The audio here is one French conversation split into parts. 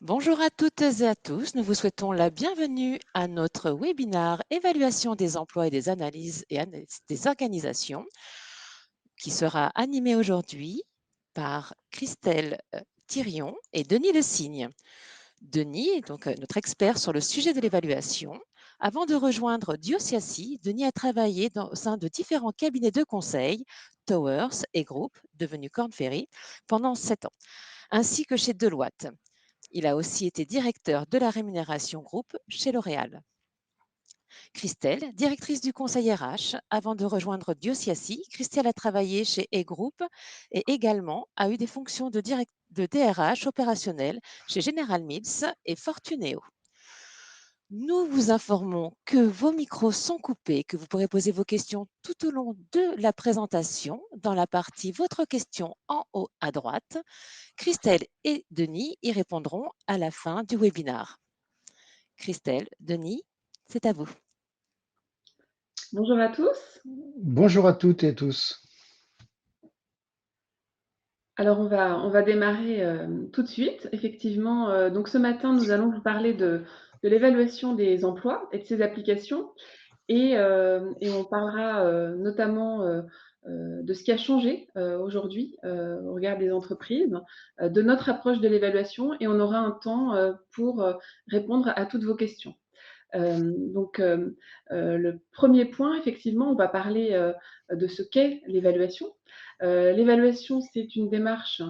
Bonjour à toutes et à tous. Nous vous souhaitons la bienvenue à notre webinaire Évaluation des emplois et des analyses et des organisations qui sera animé aujourd'hui par Christelle Thirion et Denis Le Signe. Denis est donc notre expert sur le sujet de l'évaluation. Avant de rejoindre Diosiasi, Denis a travaillé au sein de différents cabinets de conseil, Towers et Group, devenus Korn Ferry, pendant 7 ans, ainsi que chez Deloitte. Il a aussi été directeur de la rémunération groupe chez L'Oréal. Christelle, directrice du conseil RH, avant de rejoindre Diosiasi, Christelle a travaillé chez E-Group et également a eu des fonctions de DRH opérationnel chez General Mills et Fortuneo. Nous vous informons que vos micros sont coupés, que vous pourrez poser vos questions tout au long de la présentation dans la partie Votre question en haut à droite. Christelle et Denis y répondront à la fin du webinaire. Christelle, Denis, c'est à vous. Bonjour à tous. Bonjour à toutes et à tous. Alors on va démarrer tout de suite. Effectivement, donc ce matin, nous allons vous parler de l'évaluation des emplois et de ses applications. Et on parlera notamment de ce qui a changé aujourd'hui au regard des entreprises, de notre approche de l'évaluation, et on aura un temps pour répondre à toutes vos questions. Le premier point, effectivement, on va parler de ce qu'est l'évaluation. L'évaluation, c'est une démarche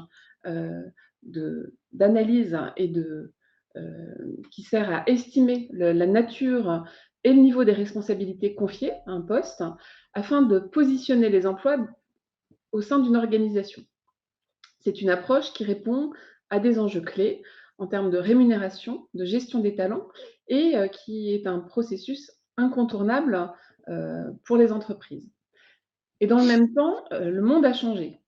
d'analyse et qui sert à estimer la nature et le niveau des responsabilités confiées à un poste afin de positionner les emplois au sein d'une organisation. C'est une approche qui répond à des enjeux clés en termes de rémunération, de gestion des talents et qui est un processus incontournable pour les entreprises. Et dans le même temps, le monde a changé.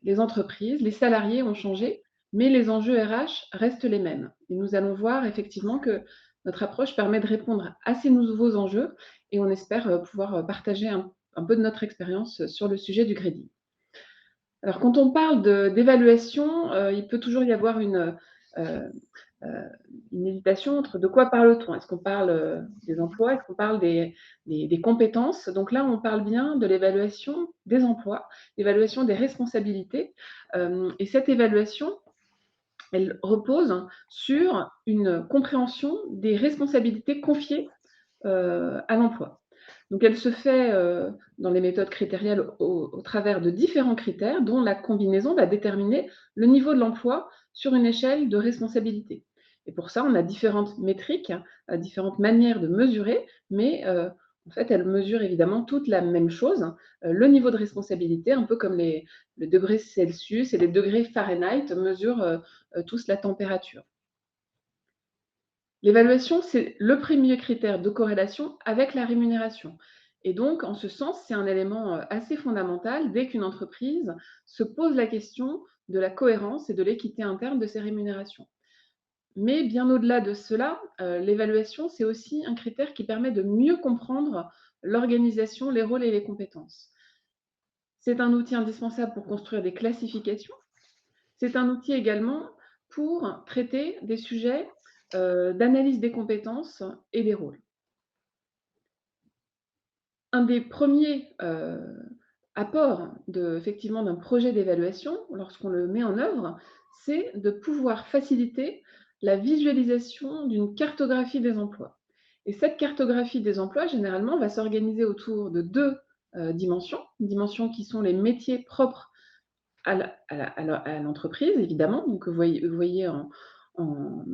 Les entreprises, les salariés ont changé, mais les enjeux RH restent les mêmes. Et nous allons voir effectivement que notre approche permet de répondre à ces nouveaux enjeux et on espère pouvoir partager un peu de notre expérience sur le sujet du grading. Alors, quand on parle d'évaluation, il peut toujours y avoir euh, une hésitation entre de quoi parle-t-on? Est-ce qu'on parle des emplois? Est-ce qu'on parle des compétences? Donc là, on parle bien de l'évaluation des emplois, l'évaluation des responsabilités. Et cette évaluation, elle repose sur une compréhension des responsabilités confiées à l'emploi. Donc, elle se fait dans les méthodes critérielles au travers de différents critères, dont la combinaison va déterminer le niveau de l'emploi sur une échelle de responsabilité. Et pour ça, on a différentes métriques, différentes manières de mesurer, mais en fait, elles mesurent évidemment toutes la même chose, le niveau de responsabilité, un peu comme les degrés Celsius et les degrés Fahrenheit mesurent tous la température. L'évaluation, c'est le premier critère de corrélation avec la rémunération. Et donc, en ce sens, c'est un élément assez fondamental dès qu'une entreprise se pose la question de la cohérence et de l'équité interne de ses rémunérations. Mais bien au-delà de cela, l'évaluation, c'est aussi un critère qui permet de mieux comprendre l'organisation, les rôles et les compétences. C'est un outil indispensable pour construire des classifications. C'est un outil également pour traiter des sujets d'analyse des compétences et des rôles. Un des premiers apports effectivement d'un projet d'évaluation, lorsqu'on le met en œuvre, c'est de pouvoir faciliter la visualisation d'une cartographie des emplois. Et cette cartographie des emplois, généralement, va s'organiser autour de deux dimensions qui sont les métiers propres à l'entreprise, évidemment. Donc, vous voyez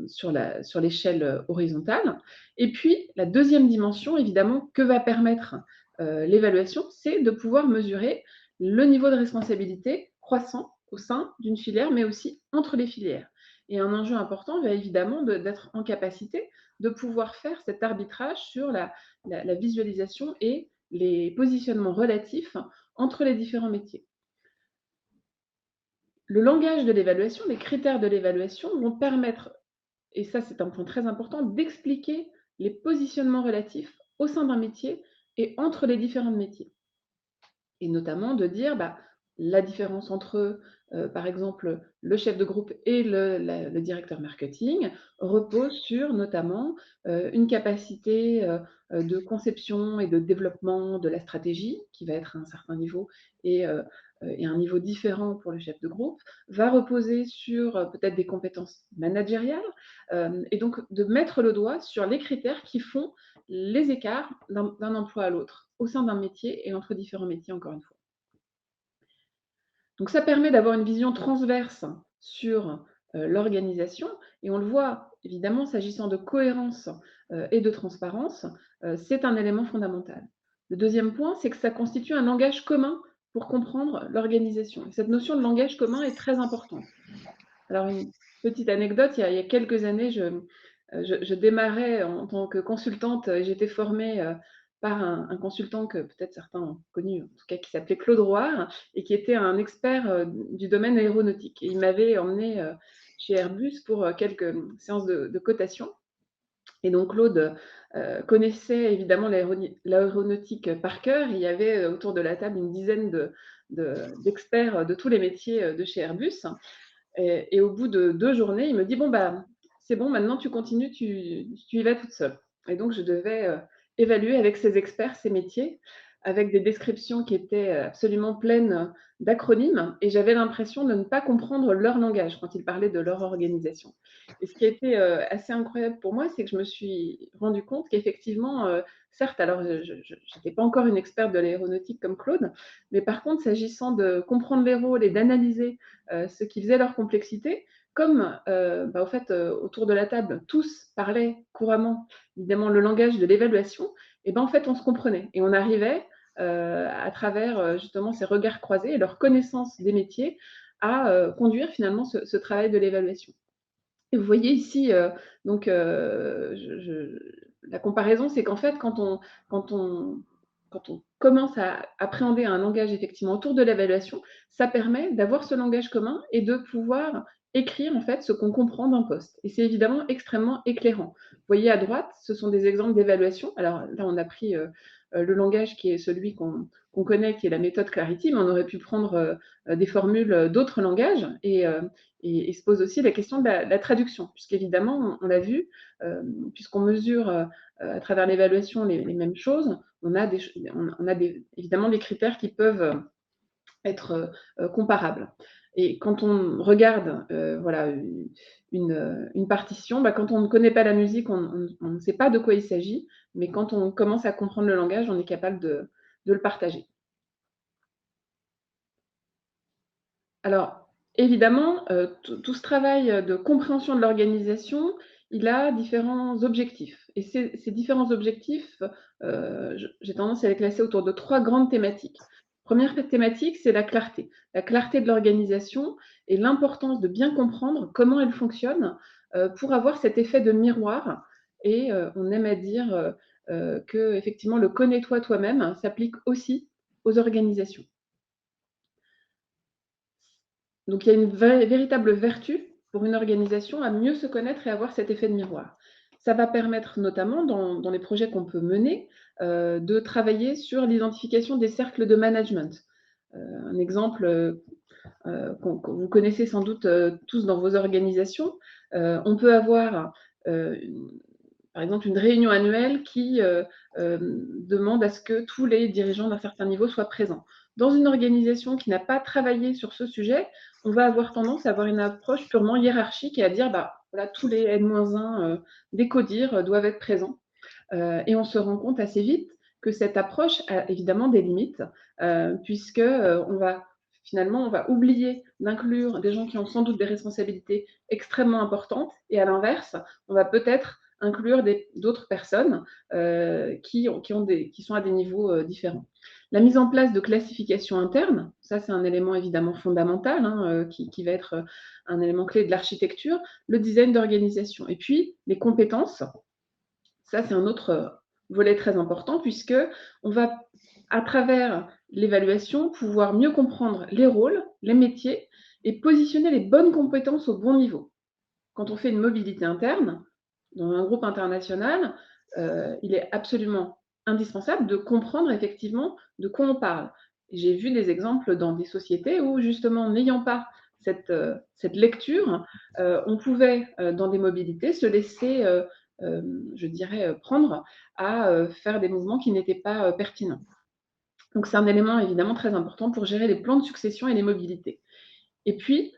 sur l'échelle horizontale. Et puis, la deuxième dimension, évidemment, que va permettre l'évaluation, c'est de pouvoir mesurer le niveau de responsabilité croissant au sein d'une filière, mais aussi entre les filières. Et un enjeu important va évidemment d'être en capacité de pouvoir faire cet arbitrage sur la visualisation et les positionnements relatifs entre les différents métiers. Le langage de l'évaluation, les critères de l'évaluation vont permettre, et ça c'est un point très important, d'expliquer les positionnements relatifs au sein d'un métier et entre les différents métiers. Et notamment de dire la différence entre par exemple, le chef de groupe et le directeur marketing, repose sur notamment une capacité de conception et de développement de la stratégie, qui va être à un certain niveau et un niveau différent pour le chef de groupe, va reposer sur peut-être des compétences managériales, et donc de mettre le doigt sur les critères qui font les écarts d'un emploi à l'autre, au sein d'un métier et entre différents métiers, encore une fois. Donc ça permet d'avoir une vision transverse sur l'organisation et on le voit évidemment s'agissant de cohérence et de transparence, c'est un élément fondamental. Le deuxième point, c'est que ça constitue un langage commun pour comprendre l'organisation. Et cette notion de langage commun est très importante. Alors une petite anecdote, il y a quelques années, je démarrais en tant que consultante et j'étais formée par un consultant que peut-être certains ont connu, en tout cas qui s'appelait Claude Roire et qui était un expert du domaine aéronautique. Et il m'avait emmenée chez Airbus pour quelques séances de cotation. Et donc Claude connaissait évidemment l'aéronautique par cœur. Il y avait autour de la table une dizaine d'experts de tous les métiers de chez Airbus. Et au bout de 2 journées, il me dit: «Bon, bah, c'est bon, maintenant tu continues, tu y vas toute seule». Et donc je devais évaluer avec ces experts ces métiers, avec des descriptions qui étaient absolument pleines d'acronymes et j'avais l'impression de ne pas comprendre leur langage quand ils parlaient de leur organisation. Et ce qui a été assez incroyable pour moi, c'est que je me suis rendu compte qu'effectivement, certes, alors je n'étais pas encore une experte de l'aéronautique comme Claude, mais par contre, s'agissant de comprendre les rôles et d'analyser ce qui faisait leur complexité, comme au fait, autour de la table, tous parlaient couramment, évidemment, le langage de l'évaluation, et ben, en fait, on se comprenait et on arrivait, à travers, justement ces regards croisés et leur connaissance des métiers à conduire finalement ce travail de l'évaluation. Et vous voyez ici, donc la comparaison, c'est qu'en fait, quand on quand on commence à appréhender un langage effectivement autour de l'évaluation, ça permet d'avoir ce langage commun et de pouvoir écrire en fait ce qu'on comprend d'un poste et c'est évidemment extrêmement éclairant. Vous voyez à droite, ce sont des exemples d'évaluation. Alors là, on a pris, le langage qui est celui qu'on connaît, qui est la méthode Clarity, mais on aurait pu prendre, des formules, d'autres langages et se pose aussi la question de la traduction, puisqu'évidemment, on l'a vu, puisqu'on mesure à travers l'évaluation les mêmes choses, on a, évidemment des critères qui peuvent être comparables. Et quand on regarde voilà, une partition, bah, quand on ne connaît pas la musique, on ne sait pas de quoi il s'agit, mais quand on commence à comprendre le langage, on est capable de le partager. Alors, évidemment, tout ce travail de compréhension de l'organisation, il a différents objectifs et ces différents objectifs, j'ai tendance à les classer autour de 3 grandes thématiques. Première thématique, c'est la clarté. La clarté de l'organisation et l'importance de bien comprendre comment elle fonctionne, pour avoir cet effet de miroir et on aime à dire, qu'effectivement le «connais-toi toi-même» s'applique aussi aux organisations. Donc il y a une véritable vertu pour une organisation à mieux se connaître et avoir cet effet de miroir. Ça va permettre notamment dans les projets qu'on peut mener, de travailler sur l'identification des cercles de management. Un exemple, que vous connaissez sans doute, tous dans vos organisations, on peut avoir, une par exemple, une réunion annuelle qui demande à ce que tous les dirigeants d'un certain niveau soient présents. Dans une organisation qui n'a pas travaillé sur ce sujet, on va avoir tendance à avoir une approche purement hiérarchique et à dire, bah, voilà, tous les N-1 des CODIR doivent être présents. Et on se rend compte assez vite que cette approche a évidemment des limites, puisque finalement, on va oublier d'inclure des gens qui ont sans doute des responsabilités extrêmement importantes et à l'inverse, on va peut-être inclure d'autres personnes qui sont à des niveaux différents. La mise en place de classifications internes, ça c'est un élément évidemment fondamental hein, qui va être un élément clé de l'architecture, le design d'organisation et puis les compétences. Ça, c'est un autre volet très important puisque on va, à travers l'évaluation, pouvoir mieux comprendre les rôles, les métiers et positionner les bonnes compétences au bon niveau. Quand on fait une mobilité interne, dans un groupe international, il est absolument indispensable de comprendre effectivement de quoi on parle. J'ai vu des exemples dans des sociétés où, justement, n'ayant pas cette lecture, on pouvait, dans des mobilités, se laisser, je dirais, prendre à faire des mouvements qui n'étaient pas pertinents. Donc c'est un élément évidemment très important pour gérer les plans de succession et les mobilités. Et puis,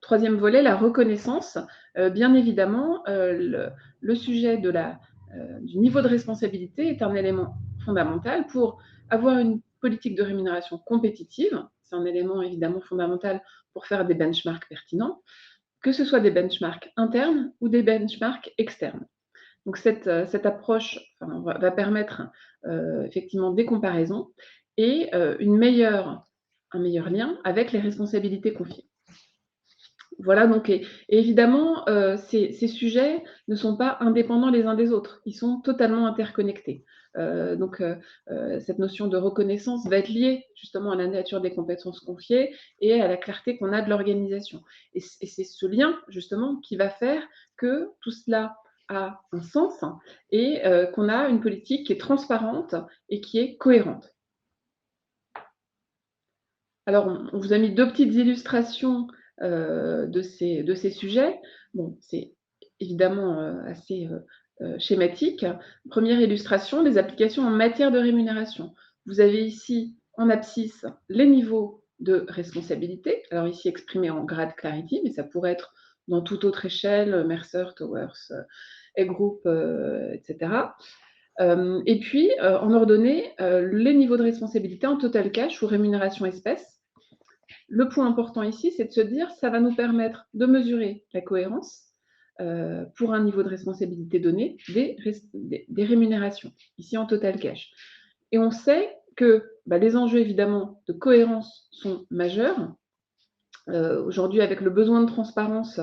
troisième volet, la reconnaissance. Bien évidemment, le sujet du niveau de responsabilité est un élément fondamental pour avoir une politique de rémunération compétitive. C'est un élément évidemment fondamental pour faire des benchmarks pertinents, que ce soit des benchmarks internes ou des benchmarks externes. Donc cette approche va permettre effectivement des comparaisons et un meilleur lien avec les responsabilités confiées. Voilà, donc, et évidemment, ces sujets ne sont pas indépendants les uns des autres, ils sont totalement interconnectés. Donc, cette notion de reconnaissance va être liée justement à la nature des compétences confiées et à la clarté qu'on a de l'organisation. Et c'est ce lien justement qui va faire que tout cela a un sens et qu'on a une politique qui est transparente et qui est cohérente. Alors, on vous a mis 2 petites illustrations de ces sujets. Bon, c'est évidemment assez schématique. Première illustration, les applications en matière de rémunération. Vous avez ici en abscisse les niveaux de responsabilité. Alors ici exprimés en grade Clarity, mais ça pourrait être dans toute autre échelle, Mercer, Towers, E-Group, etc. Et puis, en ordonnée, les niveaux de responsabilité en total cash ou rémunération espèce. Le point important ici, c'est de se dire, ça va nous permettre de mesurer la cohérence pour un niveau de responsabilité donné des rémunérations, ici en total cash. Et on sait que les enjeux, évidemment, de cohérence sont majeurs. Aujourd'hui, avec le besoin de transparence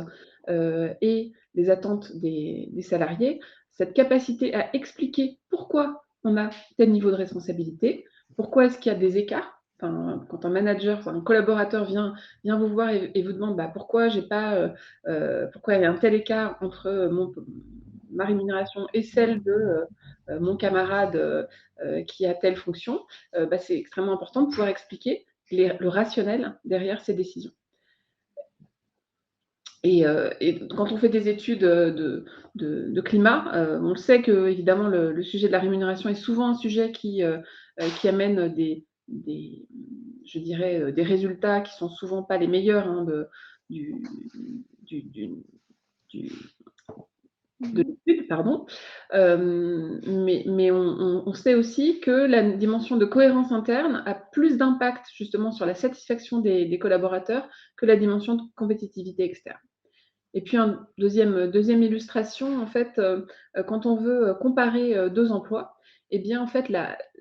et les attentes des salariés, cette capacité à expliquer pourquoi on a tel niveau de responsabilité, pourquoi est-ce qu'il y a des écarts. Quand un manager, un collaborateur vient vous voir et vous demande pourquoi il y a un tel écart entre ma rémunération et celle de mon camarade qui a telle fonction, c'est extrêmement important de pouvoir expliquer le rationnel derrière ces décisions. Et quand on fait des études de climat, on sait que évidemment le sujet de la rémunération est souvent un sujet qui amène des résultats qui sont souvent pas les meilleurs de l'étude, pardon. Mais on sait aussi que la dimension de cohérence interne a plus d'impact justement sur la satisfaction des collaborateurs que la dimension de compétitivité externe. Et puis, deuxième illustration, en fait, quand on veut comparer deux emplois, eh bien, en fait,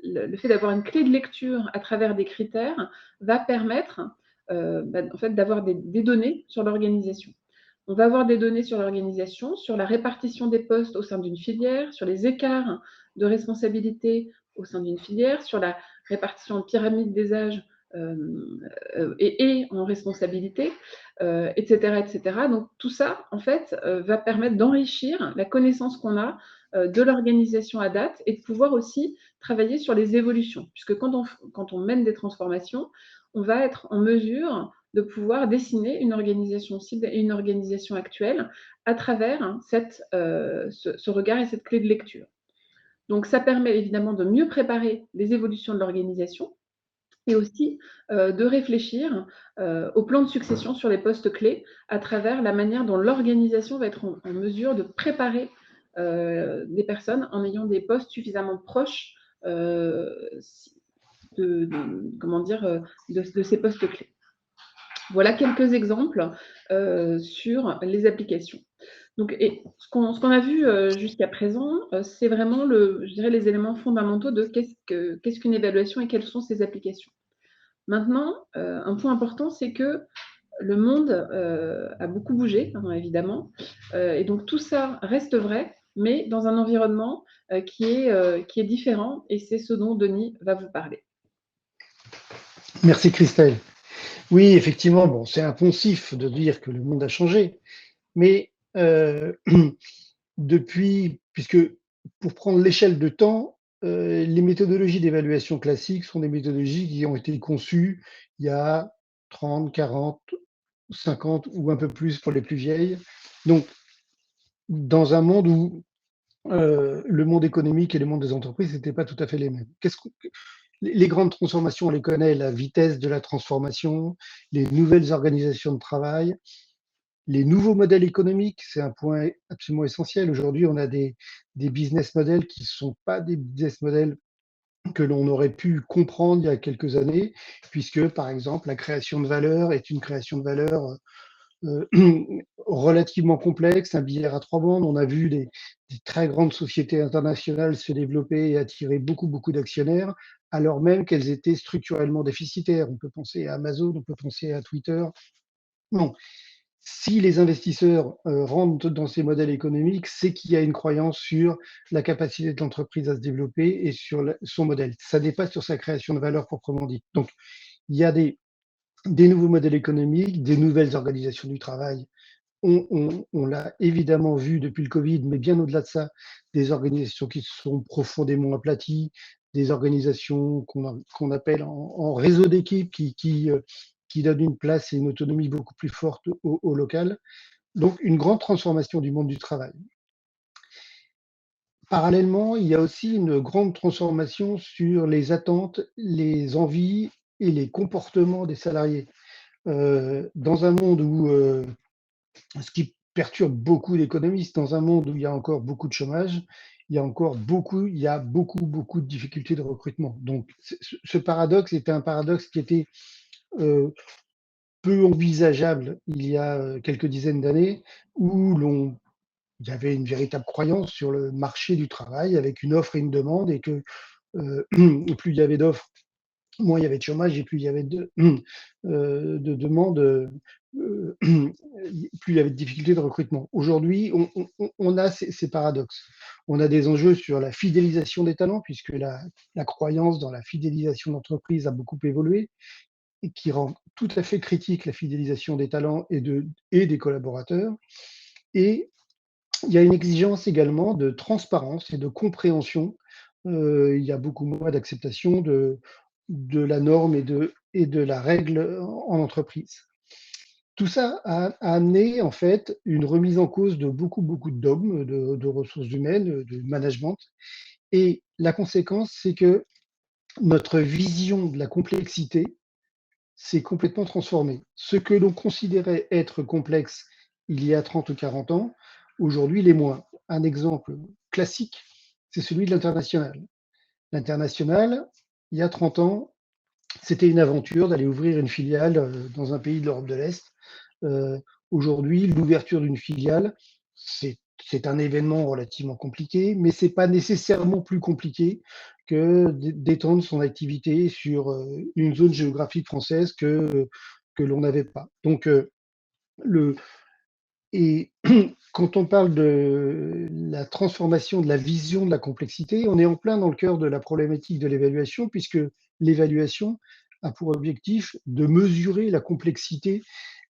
le fait d'avoir une clé de lecture à travers des critères va permettre en fait, d'avoir des données sur l'organisation. On va avoir des données sur l'organisation, sur la répartition des postes au sein d'une filière, sur les écarts de responsabilité au sein d'une filière, sur la répartition en pyramide des âges et en responsabilité, etc., etc. Donc tout ça, en fait, va permettre d'enrichir la connaissance qu'on a de l'organisation à date et de pouvoir aussi travailler sur les évolutions. Puisque quand on mène des transformations, on va être en mesure de pouvoir dessiner une organisation cible et une organisation actuelle à travers ce regard et cette clé de lecture. Donc ça permet évidemment de mieux préparer les évolutions de l'organisation, et aussi de réfléchir au plan de succession sur les postes clés à travers la manière dont l'organisation va être en mesure de préparer des personnes en ayant des postes suffisamment proches de ces postes clés. Voilà quelques exemples sur les applications. Donc, ce qu'on a vu jusqu'à présent, c'est vraiment les éléments fondamentaux de qu'est-ce qu'une évaluation et quelles sont ses applications. Maintenant, un point important, c'est que le monde a beaucoup bougé, évidemment, et donc tout ça reste vrai, mais dans un environnement qui est différent, et c'est ce dont Denis va vous parler. Merci Christelle. Oui, effectivement, bon, c'est impensif de dire que le monde a changé, mais puisque pour prendre l'échelle de temps, les méthodologies d'évaluation classiques sont des méthodologies qui ont été conçues il y a 30, 40, 50 ou un peu plus pour les plus vieilles. Donc, dans un monde où le monde économique et le monde des entreprises n'étaient pas tout à fait les mêmes. Les grandes transformations, on les connaît, la vitesse de la transformation, les nouvelles organisations de travail, les nouveaux modèles économiques, c'est un point absolument essentiel. Aujourd'hui, on a des business models qui ne sont pas des business models que l'on aurait pu comprendre il y a quelques années, puisque, par exemple, la création de valeur est une création de valeur euh, relativement complexe, un billard à trois bandes. On a vu des très grandes sociétés internationales se développer et attirer beaucoup, beaucoup d'actionnaires, alors même qu'elles étaient structurellement déficitaires. On peut penser à Amazon, on peut penser à Twitter. Non, si les investisseurs rentrent dans ces modèles économiques, c'est qu'il y a une croyance sur la capacité de l'entreprise à se développer et sur son modèle. Ça n'est pas sur sa création de valeur proprement dite. Donc, il y a des nouveaux modèles économiques, des nouvelles organisations du travail. On l'a évidemment vu depuis le Covid, mais bien au-delà de ça, des organisations qui sont profondément aplaties, des organisations qu'on appelle en réseau d'équipe qui donnent une place et une autonomie beaucoup plus forte au local. Donc, une grande transformation du monde du travail. Parallèlement, il y a aussi une grande transformation sur les attentes, les envies et les comportements des salariés. Dans un monde où, ce qui perturbe beaucoup d'économistes, dans un monde où il y a encore beaucoup de chômage, il y a beaucoup, beaucoup de difficultés de recrutement. Donc, ce paradoxe était un paradoxe qui était euh, peu envisageable il y a quelques dizaines d'années, où il y avait une véritable croyance sur le marché du travail avec une offre et une demande, et que plus il y avait d'offres, moins il y avait de chômage, et plus il y avait de demandes, plus il y avait de difficultés de recrutement. Aujourd'hui, on a ces paradoxes. On a des enjeux sur la fidélisation des talents, puisque la croyance dans la fidélisation d'entreprise a beaucoup évolué, et qui rend tout à fait critique la fidélisation des talents et des collaborateurs. Et il y a une exigence également de transparence et de compréhension. Il y a beaucoup moins d'acceptation de la norme et de la règle en entreprise. Tout ça a amené en fait une remise en cause de beaucoup, beaucoup de dogmes de ressources humaines, de management. Et la conséquence, c'est que notre vision de la complexité s'est complètement transformée. Ce que l'on considérait être complexe il y a 30 ou 40 ans, aujourd'hui l'est moins. Un exemple classique, c'est celui de l'international. L'international, il y a 30 ans, c'était une aventure d'aller ouvrir une filiale dans un pays de l'Europe de l'Est. Euh, Aujourd'hui, l'ouverture d'une filiale, c'est un événement relativement compliqué, mais c'est pas nécessairement plus compliqué que d'étendre son activité sur une zone géographique française que l'on n'avait pas. Donc, le, et quand on parle de la transformation de la vision de la complexité, on est en plein dans le cœur de la problématique de l'évaluation, puisque l'évaluation a pour objectif de mesurer la complexité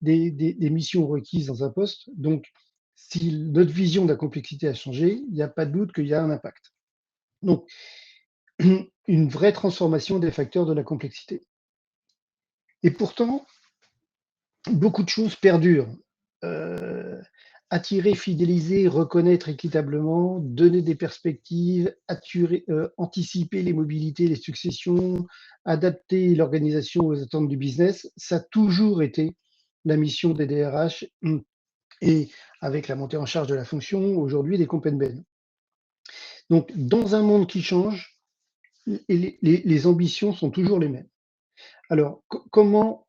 des missions requises dans un poste. Donc, si notre vision de la complexité a changé, il n'y a pas de doute qu'il y a un impact. Donc, une vraie transformation des facteurs de la complexité. Et pourtant, beaucoup de choses perdurent. Euh, Attirer, fidéliser, reconnaître équitablement, donner des perspectives, anticiper les mobilités, les successions, adapter l'organisation aux attentes du business, ça a toujours été la mission des DRH, et avec la montée en charge de la fonction, aujourd'hui des Compenben. Donc, dans un monde qui change, les ambitions sont toujours les mêmes. Alors, comment,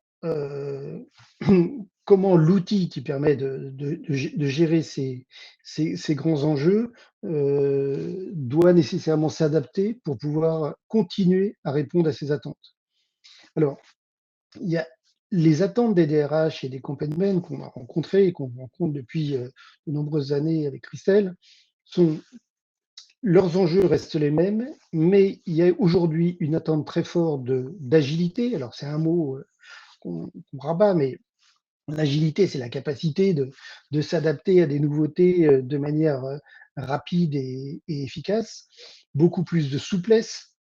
comment l'outil qui permet de gérer ces grands enjeux doit nécessairement s'adapter pour pouvoir continuer à répondre à ces attentes? Alors, il y a les attentes des DRH et des compagnies qu'on a rencontrés et qu'on rencontre depuis de nombreuses années avec Christelle. Leurs enjeux restent les mêmes, mais il y a aujourd'hui une attente très forte d'agilité. Alors, c'est un mot qu'on rabat, mais l'agilité, c'est la capacité de s'adapter à des nouveautés de manière rapide et efficace, beaucoup plus de souplesse.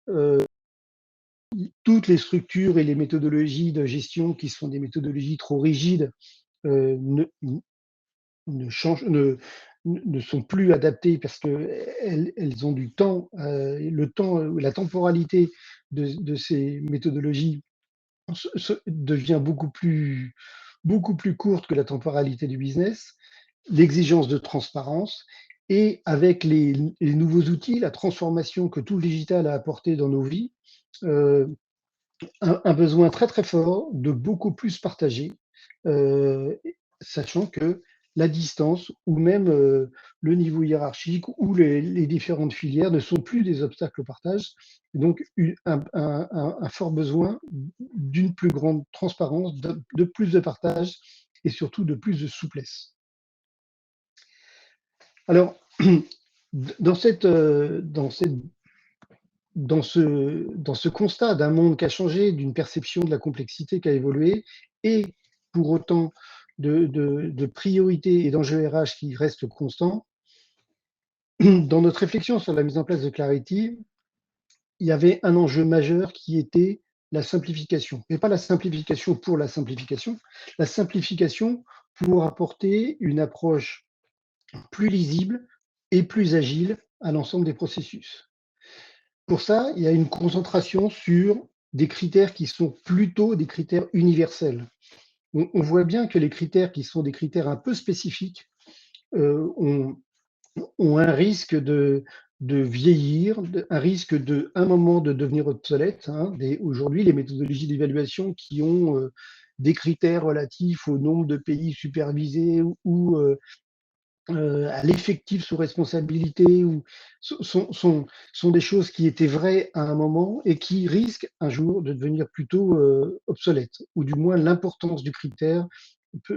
Toutes les structures et les méthodologies de gestion qui sont des méthodologies trop rigides ne, ne, changent, ne sont plus adaptées parce qu'elles ont du temps, le temps, la temporalité de ces méthodologies devient beaucoup plus courte que la temporalité du business, l'exigence de transparence et avec les nouveaux outils, la transformation que tout le digital a apporté dans nos vies, euh, un besoin très très fort de beaucoup plus partager, euh, sachant que la distance ou même le niveau hiérarchique ou les différentes filières ne sont plus des obstacles au partage. Donc un fort besoin d'une plus grande transparence, de plus de partage et surtout de plus de souplesse. Alors, dans cette, dans cette dans ce constat d'un monde qui a changé, d'une perception de la complexité qui a évolué, et pour autant de priorités et d'enjeux RH qui restent constants, dans notre réflexion sur la mise en place de Clarity, il y avait un enjeu majeur qui était la simplification. Mais pas la simplification pour la simplification pour apporter une approche plus lisible et plus agile à l'ensemble des processus. Pour ça, il y a une concentration sur des critères qui sont plutôt des critères universels. On voit bien que les critères qui sont des critères un peu spécifiques ont un risque de vieillir, un risque de, un moment de devenir obsolète. Hein. Aujourd'hui, les méthodologies d'évaluation qui ont des critères relatifs au nombre de pays supervisés ou à l'effectif sous responsabilité ou sont des choses qui étaient vraies à un moment et qui risquent un jour de devenir plutôt obsolètes, ou du moins l'importance du critère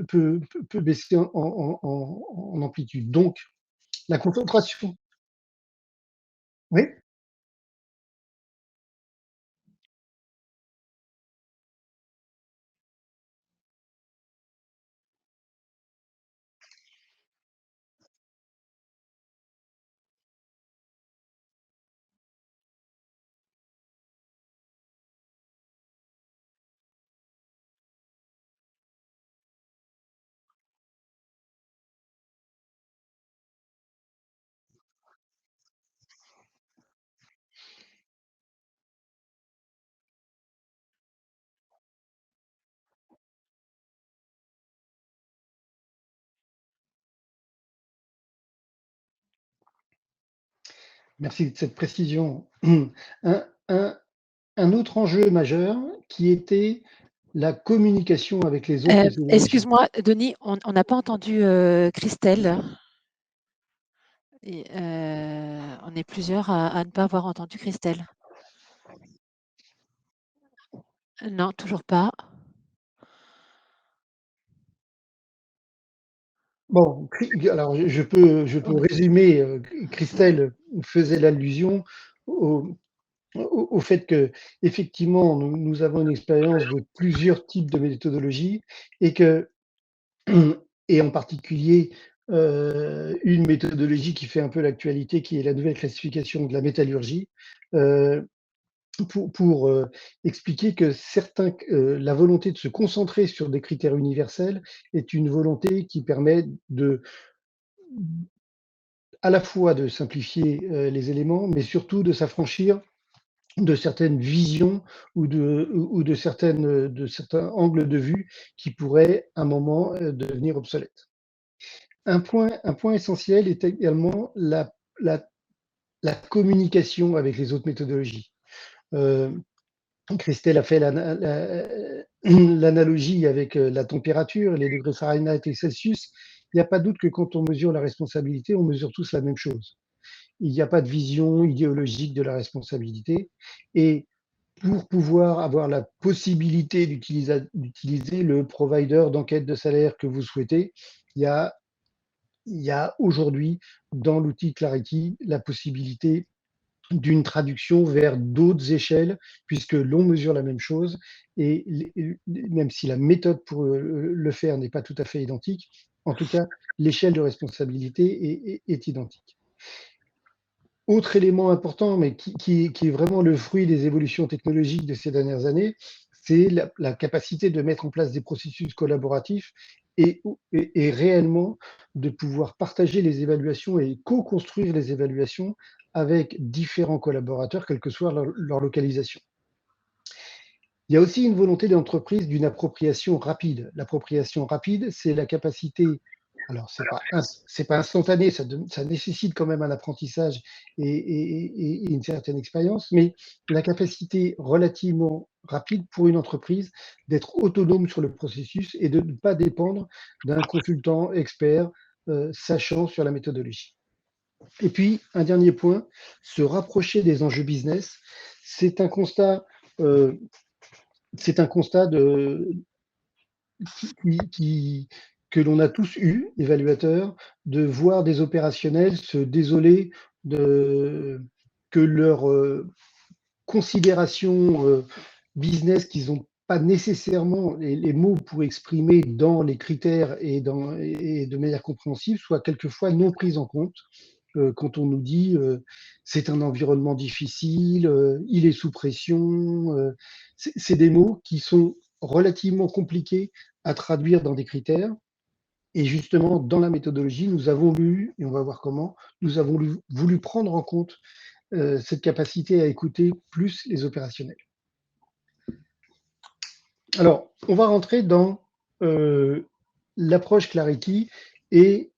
peut baisser en amplitude. Donc, la concentration. Oui, merci de cette précision. Un, un, un autre enjeu majeur qui était la communication avec les autres méthodologies. Excuse-moi, Denis, on n'a pas entendu Christelle. Et, on est plusieurs à ne pas avoir entendu Christelle. Non, toujours pas. Bon, alors je peux résumer. Christelle faisait l'allusion au, au fait que effectivement nous avons une expérience de plusieurs types de méthodologies et que et en particulier une méthodologie qui fait un peu l'actualité, qui est la nouvelle classification de la métallurgie. euh, pour expliquer que la volonté de se concentrer sur des critères universels est une volonté qui permet à la fois de simplifier les éléments, mais surtout de s'affranchir de certaines visions ou de certains angles de vue qui pourraient à un moment devenir obsolètes. Un point essentiel est également la, la communication avec les autres méthodologies. Euh, Christelle a fait l'analogie avec la température, les degrés Fahrenheit et Celsius. Il n'y a pas de doute que quand on mesure la responsabilité, on mesure tous la même chose. Il n'y a pas de vision idéologique de la responsabilité. Et pour pouvoir avoir la possibilité d'utiliser le provider d'enquête de salaire que vous souhaitez, il y a, il y a aujourd'hui dans l'outil Clarity la possibilité d'une traduction vers d'autres échelles, puisque l'on mesure la même chose, et même si la méthode pour le faire n'est pas tout à fait identique, en tout cas, l'échelle de responsabilité est identique. Autre élément important, mais qui est vraiment le fruit des évolutions technologiques de ces dernières années, c'est la capacité de mettre en place des processus collaboratifs et réellement de pouvoir partager les évaluations et co-construire les évaluations avec différents collaborateurs, quelle que soit leur localisation. Il y a aussi une volonté d'entreprise d'une appropriation rapide. L'appropriation rapide, c'est la capacité, alors c'est pas instantané, ça nécessite quand même un apprentissage et une certaine expérience, mais la capacité relativement rapide pour une entreprise d'être autonome sur le processus et de ne pas dépendre d'un consultant expert sachant sur la méthodologie. Et puis, un dernier point, se rapprocher des enjeux business. C'est un constat euh, c'est un constat que l'on a tous eu, évaluateurs, de voir des opérationnels se désoler que leur considération business qu'ils n'ont pas nécessairement les mots pour exprimer dans les critères et de manière compréhensible soient quelquefois non pris en compte quand on nous dit c'est un environnement difficile, il est sous pression. C'est des mots qui sont relativement compliqués à traduire dans des critères. Et justement, dans la méthodologie, nous avons lu, et on va voir comment, nous avons voulu prendre en compte cette capacité à écouter plus les opérationnels. Alors, on va rentrer dans l'approche Clarity et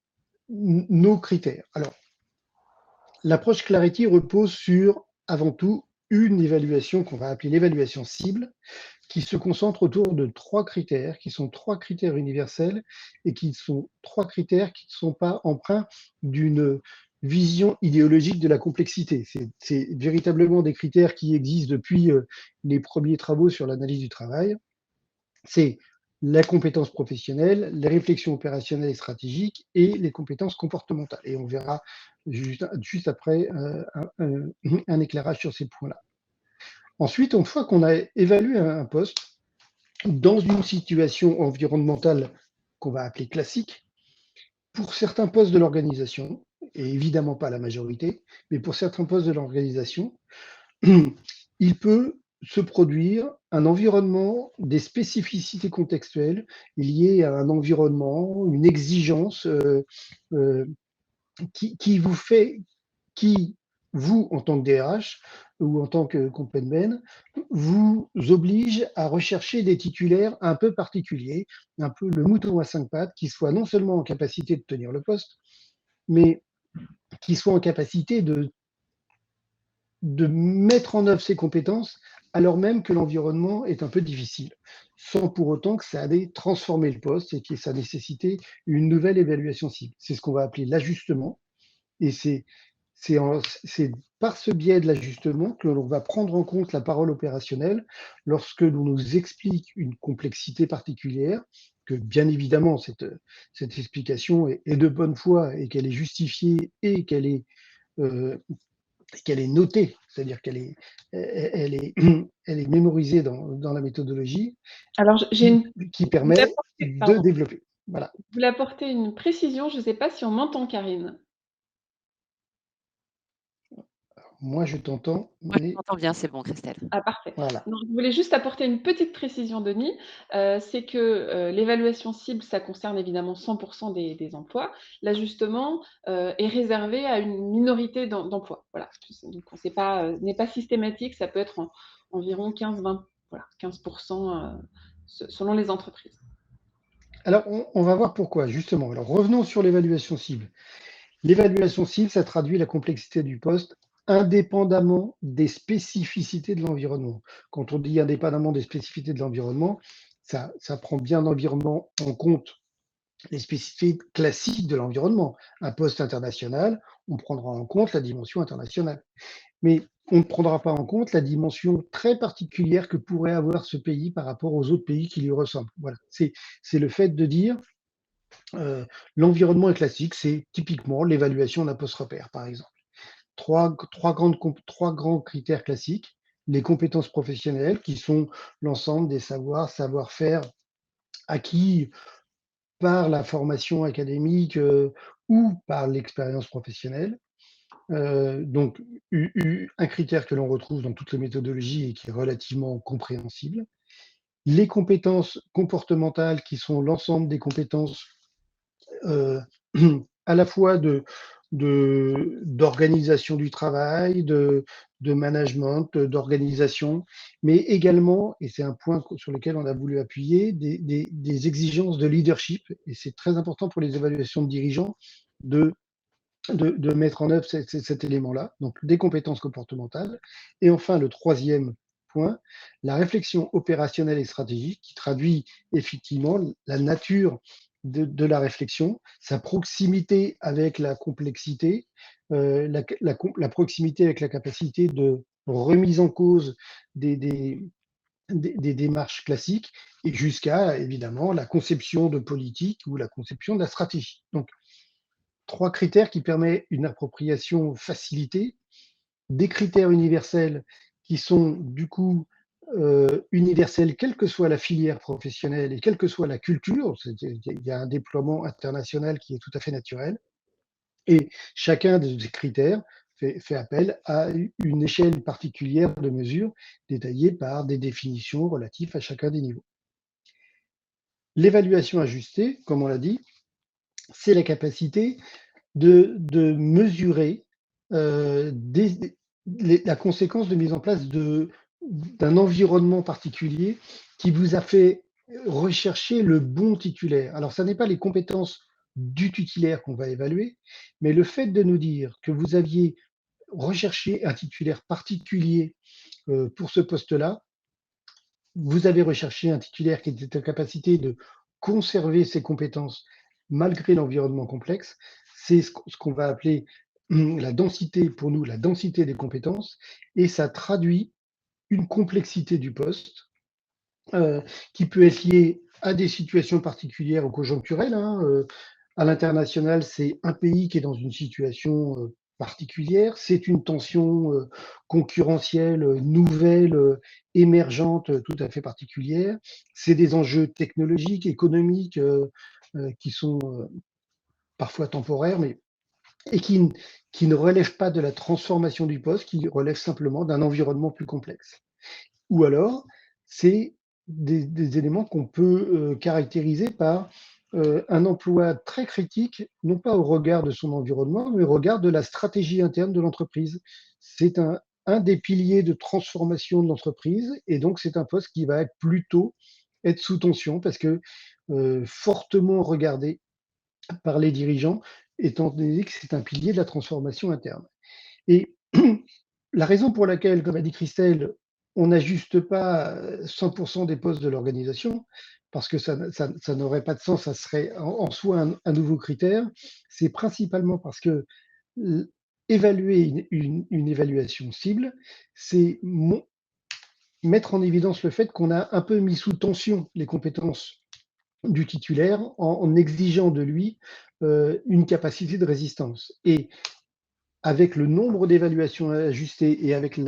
nos critères. Alors, l'approche Clarity repose sur, avant tout, une évaluation qu'on va appeler l'évaluation cible, qui se concentre autour de 3 critères, qui sont 3 critères universels et qui sont 3 critères qui ne sont pas empreints d'une vision idéologique de la complexité. C'est véritablement des critères qui existent depuis les premiers travaux sur l'analyse du travail. C'est la compétence professionnelle, les réflexions opérationnelles et stratégiques et les compétences comportementales. Et on verra juste après un éclairage sur ces points-là. Ensuite, une fois qu'on a évalué un poste dans une situation environnementale qu'on va appeler classique, pour certains postes de l'organisation, et évidemment pas la majorité, mais pour certains postes de l'organisation, il peut se produire un environnement, des spécificités contextuelles liées à un environnement, une exigence euh, qui vous fait, qui, vous, en tant que DRH ou en tant que compagnon, vous oblige à rechercher des titulaires un peu particuliers, un peu le mouton à 5 pattes, qui soient non seulement en capacité de tenir le poste, mais qui soient en capacité de mettre en œuvre ses compétences alors même que l'environnement est un peu difficile, sans pour autant que ça allait transformer le poste et que ça nécessitait une nouvelle évaluation cible. C'est ce qu'on va appeler l'ajustement. Et c'est par ce biais de l'ajustement que l'on va prendre en compte la parole opérationnelle lorsque l'on nous explique une complexité particulière, que bien évidemment cette explication est de bonne foi et qu'elle est justifiée et euh, qu'elle est notée, c'est-à-dire elle est mémorisée dans la méthodologie Alors, qui permet de développer. Voilà. Je voulais apporter une précision, je ne sais pas si on m'entend, Karine. Moi, je t'entends, Moi, je mais t'entends bien, c'est bon, Christelle. Ah, parfait. voilà. Non, je voulais juste apporter une petite précision, Denis. C'est que l'évaluation cible, ça concerne évidemment 100% des emplois. L'ajustement est réservé à une minorité d'emplois. Voilà. Donc, n'est pas systématique, ça peut être environ 15-20, voilà, 15% selon les entreprises. Alors, on va voir pourquoi, justement. Alors, revenons sur l'évaluation cible. L'évaluation cible, ça traduit la complexité du poste indépendamment des spécificités de l'environnement. Quand on dit indépendamment des spécificités de l'environnement, ça prend bien l'environnement en compte, les spécificités classiques de l'environnement. Un poste international, on prendra en compte la dimension internationale. Mais on ne prendra pas en compte la dimension très particulière que pourrait avoir ce pays par rapport aux autres pays qui lui ressemblent. Voilà, c'est le fait de dire l'environnement est classique, c'est typiquement l'évaluation d'un post-repère, par exemple. Trois grands critères classiques, les compétences professionnelles, qui sont l'ensemble des savoirs, savoir-faire acquis par la formation académique ou par l'expérience professionnelle. Donc, un critère que l'on retrouve dans toutes les méthodologies et qui est relativement compréhensible. Les compétences comportementales qui sont l'ensemble des compétences euh, à la fois d'organisation du travail, de management, d'organisation, mais également, et c'est un point sur lequel on a voulu appuyer, des exigences de leadership. Et c'est très important pour les évaluations de dirigeants de de mettre en œuvre cet élément-là, donc des compétences comportementales. Et enfin, le troisième point, la réflexion opérationnelle et stratégique qui traduit effectivement la nature de la réflexion, sa proximité avec la complexité, la proximité avec la capacité de remise en cause des, des, des démarches classiques et jusqu'à évidemment la conception de politique ou la conception de la stratégie. Donc, trois critères qui permettent une appropriation facilitée, des critères universels qui sont du coup universels, quelle que soit la filière professionnelle et quelle que soit la culture. Il y a un déploiement international qui est tout à fait naturel. Et chacun de ces critères fait appel à une échelle particulière de mesure détaillée par des définitions relatives à chacun des niveaux. L'évaluation ajustée, comme on l'a dit, c'est la capacité de mesurer la conséquence de mise en place d'un environnement particulier qui vous a fait rechercher le bon titulaire. Alors, ce n'est pas les compétences du titulaire qu'on va évaluer, mais le fait de nous dire que vous aviez recherché un titulaire particulier pour ce poste-là, vous avez recherché un titulaire qui était en capacité de conserver ses compétences malgré l'environnement complexe. C'est ce qu'on va appeler la densité, pour nous, la densité des compétences, et ça traduit une complexité du poste qui peut être liée à des situations particulières ou conjoncturelles. À l'international, c'est un pays qui est dans une situation particulière, c'est une tension concurrentielle, nouvelle, émergente, tout à fait particulière. C'est des enjeux technologiques, économiques qui sont parfois temporaires, mais et qui ne relèvent pas de la transformation du poste, qui relèvent simplement d'un environnement plus complexe. Ou alors, c'est des éléments qu'on peut caractériser par un emploi très critique, non pas au regard de son environnement, mais au regard de la stratégie interne de l'entreprise. C'est un des piliers de transformation de l'entreprise, et donc c'est un poste qui va être plutôt être sous tension parce que fortement regardé par les dirigeants, étant donné que c'est un pilier de la transformation interne. Et la raison pour laquelle, comme a dit Christelle, on n'ajuste pas 100% des postes de l'organisation, parce que ça n'aurait pas de sens, ça serait en soi un nouveau critère, c'est principalement parce que évaluer une évaluation cible, c'est mettre en évidence le fait qu'on a un peu mis sous tension les compétences du titulaire en exigeant de lui une capacité de résistance. Et avec le nombre d'évaluations ajustées et avec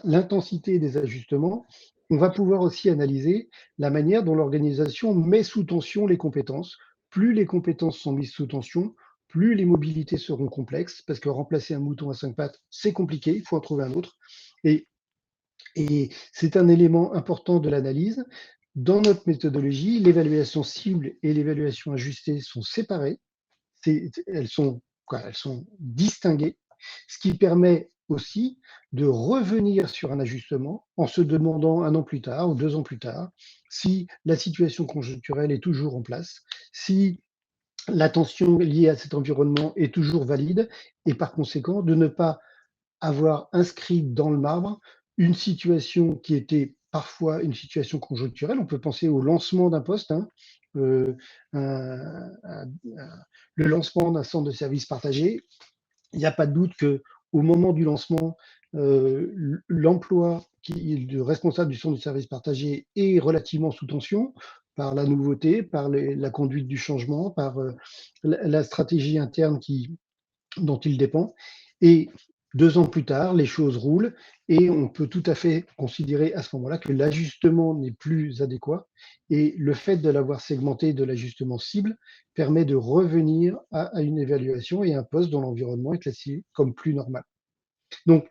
l'intensité des ajustements, on va pouvoir aussi analyser la manière dont l'organisation met sous tension les compétences. Plus les compétences sont mises sous tension, plus les mobilités seront complexes, parce que remplacer un mouton à 5 pattes, c'est compliqué, il faut en trouver un autre. Et, et c'est un élément important de l'analyse. Dans notre méthodologie, l'évaluation cible et l'évaluation ajustée sont séparées. Elles sont distinguées, ce qui permet aussi de revenir sur un ajustement en se demandant 1 an plus tard ou 2 ans plus tard si la situation conjoncturelle est toujours en place, si la tension liée à cet environnement est toujours valide et par conséquent de ne pas avoir inscrit dans le marbre une situation qui était parfois une situation conjoncturelle. On peut penser au lancement d'un poste, euh, un- un- le lancement d'un centre de services partagé. Il n'y a pas de doute que au moment du lancement, l'emploi du responsable du centre de services partagé est relativement sous tension par la nouveauté, par la conduite du changement, par la stratégie interne dont il dépend. Et 2 ans plus tard, les choses roulent et on peut tout à fait considérer à ce moment-là que l'ajustement n'est plus adéquat. Et le fait de l'avoir segmenté de l'ajustement cible permet de revenir à une évaluation et un poste dont l'environnement est classé comme plus normal. Donc,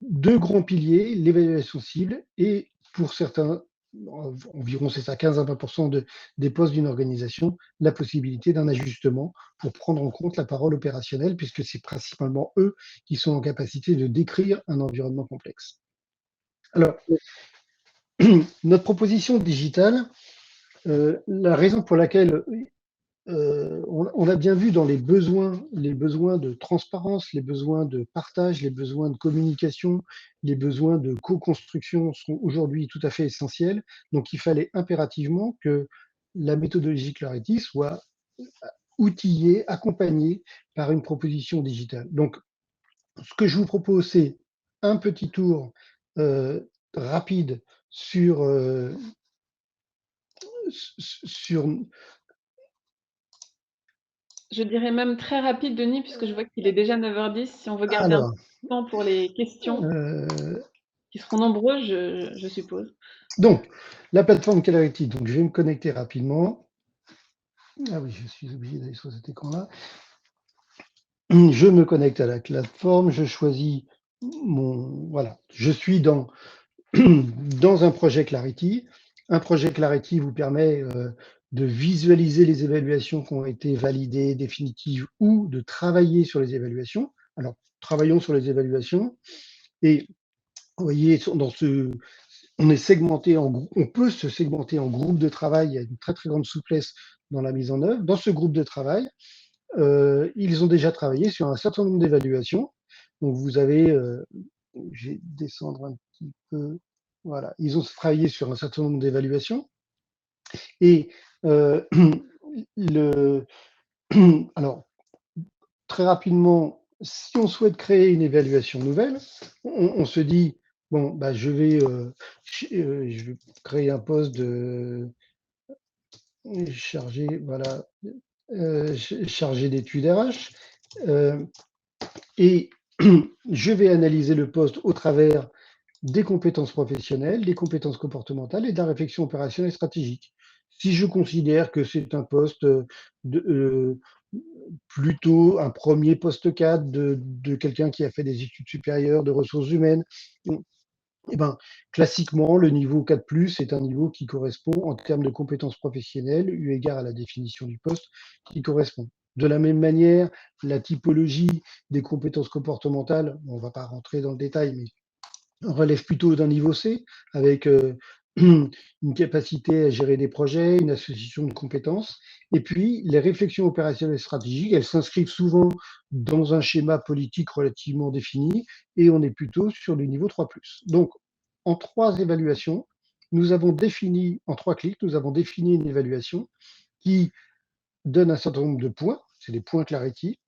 2 grands piliers, l'évaluation cible et pour certains, environ c'est ça, 15 à 20% des postes d'une organisation, la possibilité d'un ajustement pour prendre en compte la parole opérationnelle, puisque c'est principalement eux qui sont en capacité de décrire un environnement complexe. Alors, notre proposition digitale, la raison pour laquelle on a bien vu dans les besoins de transparence, les besoins de partage, les besoins de communication, les besoins de co-construction sont aujourd'hui tout à fait essentiels. Donc, il fallait impérativement que la méthodologie Clarity soit outillée, accompagnée par une proposition digitale. Donc, ce que je vous propose, c'est un petit tour rapide sur, sur Je dirais même très rapide, Denis, puisque je vois qu'il est déjà 9h10. Si on veut garder un peu alors, de temps pour les questions, qui seront nombreuses, je suppose. donc, la plateforme Clarity, donc je vais me connecter rapidement. Ah oui, je suis obligé d'aller sur cet écran-là. Je me connecte à la plateforme, je choisis mon. Voilà, je suis dans, dans un projet Clarity. Un projet Clarity vous permet de visualiser les évaluations qui ont été validées, définitives, ou de travailler sur les évaluations. Alors, travaillons sur les évaluations. Et vous voyez, dans ce, on est segmenté on peut se segmenter en groupe de travail. Il y a une très très grande souplesse dans la mise en œuvre. Dans ce groupe de travail, ils ont déjà travaillé sur un certain nombre d'évaluations. Donc vous avez, je vais descendre un petit peu. Voilà, ils ont travaillé sur un certain nombre d'évaluations. Et le, alors très rapidement, si on souhaite créer une évaluation nouvelle, on se dit bon, bah, je vais créer un poste de chargé, voilà, chargé d'études RH, et je vais analyser le poste au travers des compétences professionnelles, des compétences comportementales et de la réflexion opérationnelle et stratégique. Si je considère que c'est un poste plutôt un premier poste cadre de quelqu'un qui a fait des études supérieures de ressources humaines, eh ben, classiquement, le niveau 4+, est un niveau qui correspond en termes de compétences professionnelles, eu égard à la définition du poste, qui correspond. De la même manière, la typologie des compétences comportementales, on ne va pas rentrer dans le détail, mais relève plutôt d'un niveau C, avec une capacité à gérer des projets, une association de compétences. Et puis, les réflexions opérationnelles et stratégiques, elles s'inscrivent souvent dans un schéma politique relativement défini, et on est plutôt sur le niveau 3+. Donc, en 3 évaluations, nous avons défini, en 3 clics, nous avons défini une évaluation qui donne un certain nombre de points, c'est des points Clarity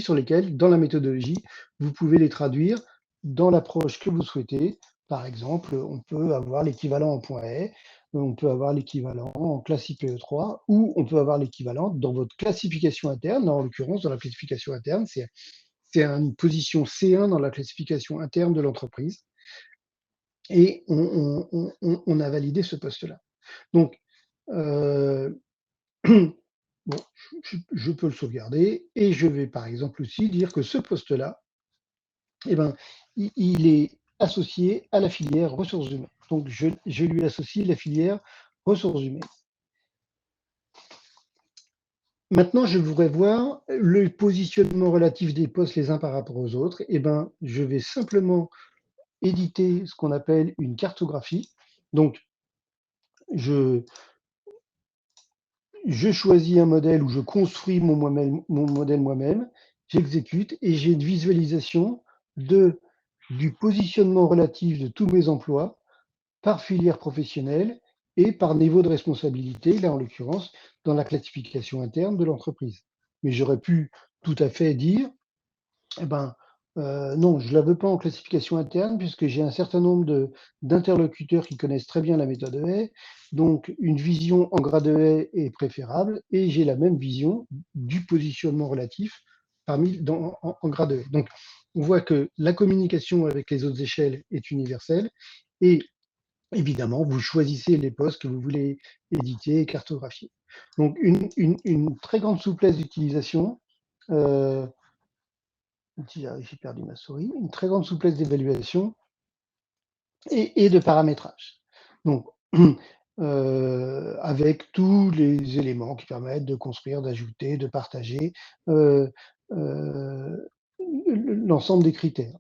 sur lesquels, dans la méthodologie, vous pouvez les traduire dans l'approche que vous souhaitez. Par exemple, on peut avoir l'équivalent en point A, on peut avoir l'équivalent en classe IPE3, ou on peut avoir l'équivalent dans votre classification interne. En l'occurrence, dans la classification interne, c'est une position C1 dans la classification interne de l'entreprise. Et on a validé ce poste-là. Donc, bon, je peux le sauvegarder et je vais par exemple aussi dire que ce poste-là, eh ben, il est associé à la filière ressources humaines. Donc, je lui associe la filière ressources humaines. Maintenant, je voudrais voir le positionnement relatif des postes les uns par rapport aux autres. Eh ben, je vais simplement éditer ce qu'on appelle une cartographie. Donc, je choisis un modèle où je construis mon modèle moi-même, j'exécute et j'ai une visualisation du positionnement relatif de tous mes emplois par filière professionnelle et par niveau de responsabilité, là en l'occurrence, dans la classification interne de l'entreprise. Mais j'aurais pu tout à fait dire, eh ben, non, je ne la veux pas en classification interne puisque j'ai un certain nombre d'interlocuteurs qui connaissent très bien la méthode EA. Donc, une vision en grade EA est préférable et j'ai la même vision du positionnement relatif en grade EA. Donc, on voit que la communication avec les autres échelles est universelle et évidemment, vous choisissez les postes que vous voulez éditer et cartographier. Donc, une très grande souplesse d'utilisation. J'ai perdu ma souris. Une très grande souplesse d'évaluation et de paramétrage. Donc, avec tous les éléments qui permettent de construire, d'ajouter, de partager l'ensemble des critères.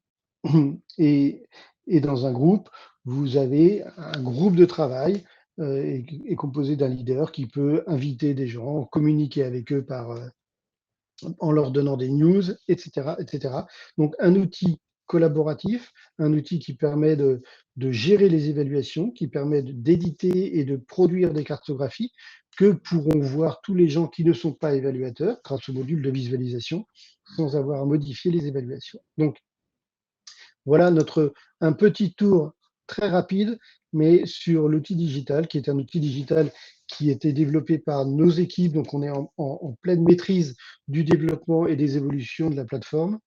Et, et dans un groupe, vous avez un groupe de travail est composé d'un leader qui peut inviter des gens, communiquer avec eux en leur donnant des news, etc., etc. Donc, un outil collaboratif, un outil qui permet de gérer les évaluations, qui permet d'éditer et de produire des cartographies que pourront voir tous les gens qui ne sont pas évaluateurs grâce au module de visualisation sans avoir à modifier les évaluations. Donc, voilà un petit tour très rapide, mais sur l'outil digital, qui est un outil digital qui a été développé par nos équipes. Donc, on est en pleine maîtrise du développement et des évolutions de la plateforme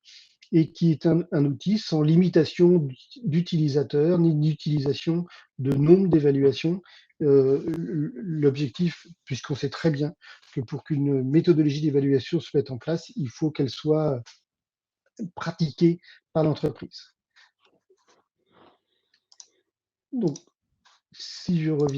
et qui est un outil sans limitation d'utilisateur ni d'utilisation de nombre d'évaluations. L'objectif, puisqu'on sait très bien que pour qu'une méthodologie d'évaluation se mette en place, il faut qu'elle soit pratiquée par l'entreprise. Donc, si je reviens